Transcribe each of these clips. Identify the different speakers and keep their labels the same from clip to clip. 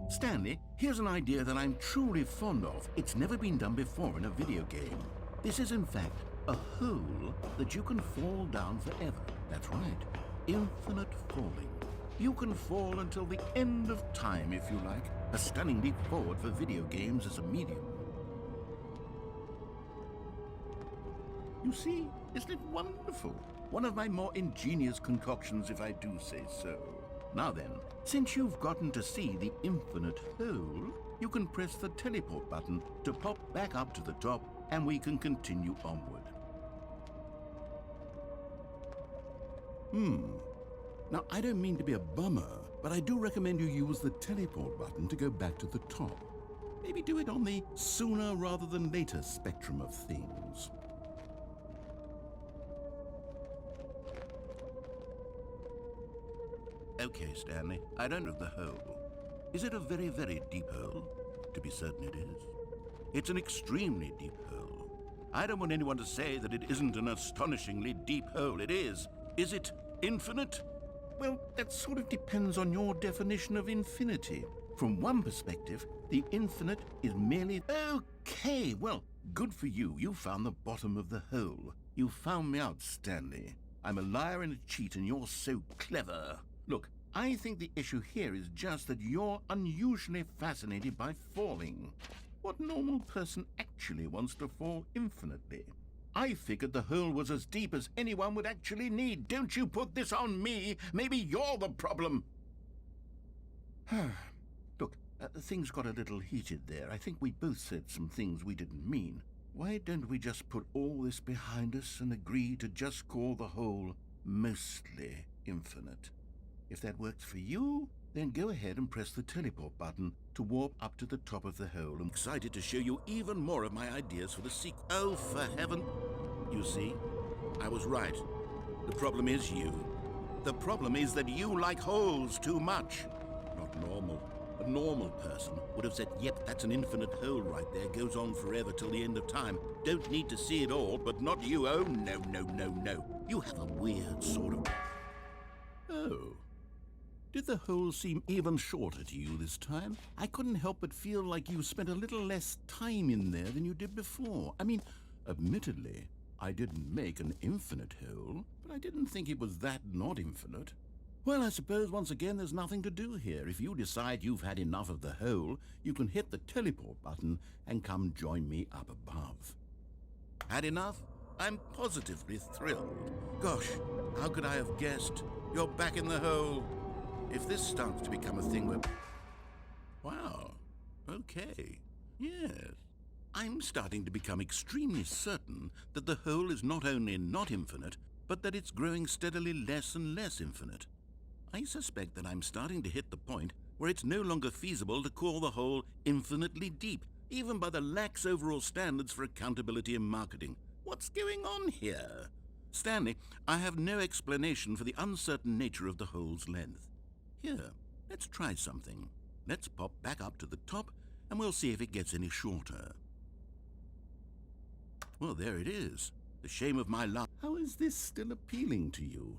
Speaker 1: Stanley, here's an idea that I'm truly fond of. It's never been done before in a video game. This is in fact a hole that you can fall down forever. That's right, infinite falling. You can fall until the end of time if you like. A stunning leap forward for video games as a medium. You see, isn't it wonderful? One of my more ingenious concoctions, if I do say so. Now then, since you've gotten to see the infinite hole, you can press the teleport button to pop back up to the top, and we can continue onward. Now, I don't mean to be a bummer, but I do recommend you use the teleport button to go back to the top. Maybe do it on the sooner rather than later spectrum of things. Okay, Stanley, I don't know the hole. Is it a very, very deep hole? To be certain it is. It's an extremely deep hole. I don't want anyone to say that it isn't an astonishingly deep hole. It is. Is it infinite? Well, that sort of depends on your definition of infinity. From one perspective, the infinite is merely... Okay, well, good for you. You found the bottom of the hole. You found me out, Stanley. I'm a liar and a cheat, and you're so clever. Look, I think the issue here is just that you're unusually fascinated by falling. What normal person actually wants to fall infinitely? I figured the hole was as deep as anyone would actually need. Don't you put this on me. Maybe you're the problem. Look, things got a little heated there. I think we both said some things we didn't mean. Why don't we just put all this behind us and agree to just call the hole mostly infinite? If that works for you, then go ahead and press the teleport button to warp up to the top of the hole. I'm excited to show you even more of my ideas for the sequel. Oh, for heaven! You see, I was right. The problem is you. The problem is that you like holes too much. Not normal. A normal person would have said, yep, that's an infinite hole right there, goes on forever till the end of time. Don't need to see it all, but not you. Oh, no, no, no, no. You have a weird sort of... Oh. Did the hole seem even shorter to you this time? I couldn't help but feel like you spent a little less time in there than you did before. I mean, admittedly, I didn't make an infinite hole, but I didn't think it was that not infinite. Well, I suppose once again there's nothing to do here. If you decide you've had enough of the hole, you can hit the teleport button and come join me up above. Had enough? I'm positively thrilled. Gosh, how could I have guessed? You're back in the hole. If this starts to become a thing where... Wow, okay, yes. I'm starting to become extremely certain that the hole is not only not infinite, but that it's growing steadily less and less infinite. I suspect that I'm starting to hit the point where it's no longer feasible to call the hole infinitely deep, even by the lax overall standards for accountability and marketing. What's going on here? Stanley, I have no explanation for the uncertain nature of the hole's length. Here, let's try something. Let's pop back up to the top, and we'll see if it gets any shorter. Well, there it is. The shame of my life. How is this still appealing to you?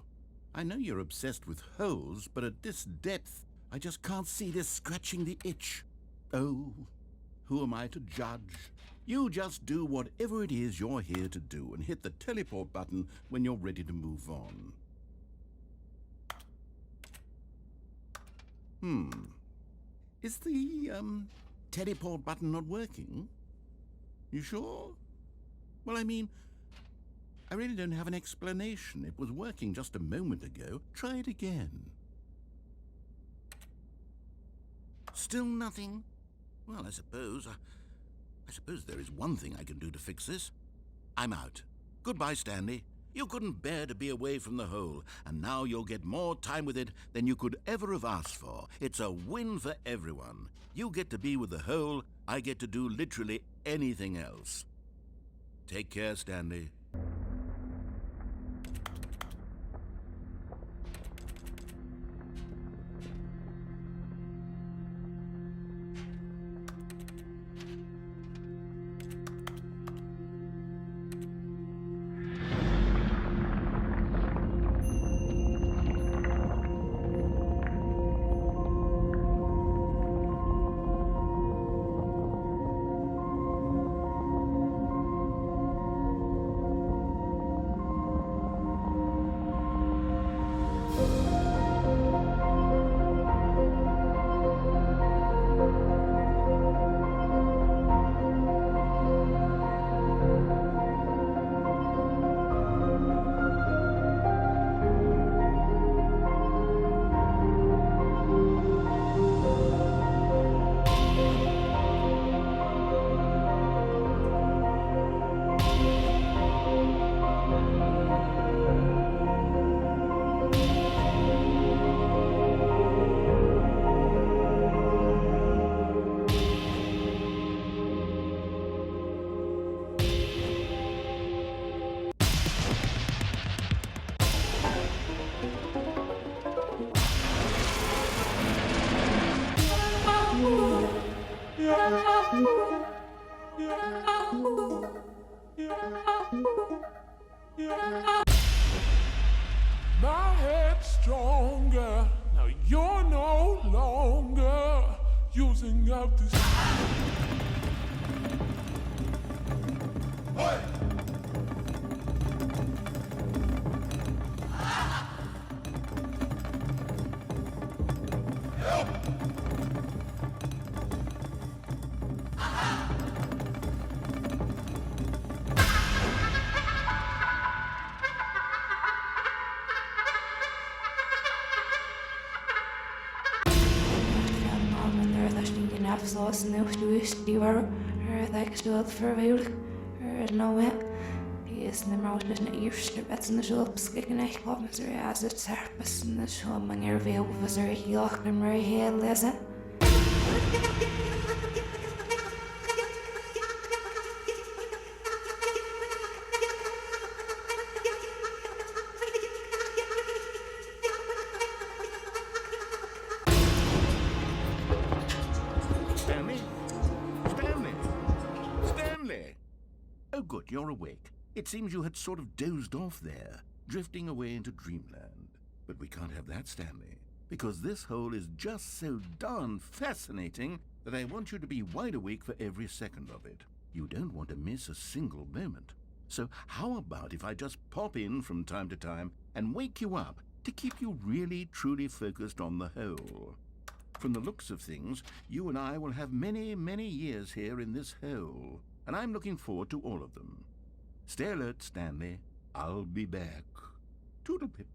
Speaker 1: I know you're obsessed with holes, but at this depth, I just can't see this scratching the itch. Oh, who am I to judge? You just do whatever it is you're here to do and hit the teleport button when you're ready to move on. Is the, teleport button not working? You sure? Well, I mean, I really don't have an explanation. It was working just a moment ago. Try it again. Still nothing? Well, I suppose there is one thing I can do to fix this. I'm out. Goodbye, Stanley. You couldn't bear to be away from the hole, and now you'll get more time with it than you could ever have asked for. It's a win for everyone. You get to be with the hole, I get to do literally anything else. Take care, Stanley.
Speaker 2: My head's stronger. Now you're no longer using up this. Hey!
Speaker 3: Afsluits nu stuist die war dat stelt verweilig nou hè is de mout dus na eerste wet in de zulp skikken echt kwam met er as het serpes in de zo manier veel was er heel en maar heel lezen.
Speaker 1: Oh, good, you're awake. It seems you had sort of dozed off there, drifting away into dreamland. But we can't have that, Stanley, because this hole is just so darn fascinating that I want you to be wide awake for every second of it. You don't want to miss a single moment. So how about if I just pop in from time to time and wake you up to keep you really, truly focused on the hole? From the looks of things, you and I will have many, many years here in this hole, and I'm looking forward to all of them. Stay alert, Stanley. I'll be back. Toodle-pip.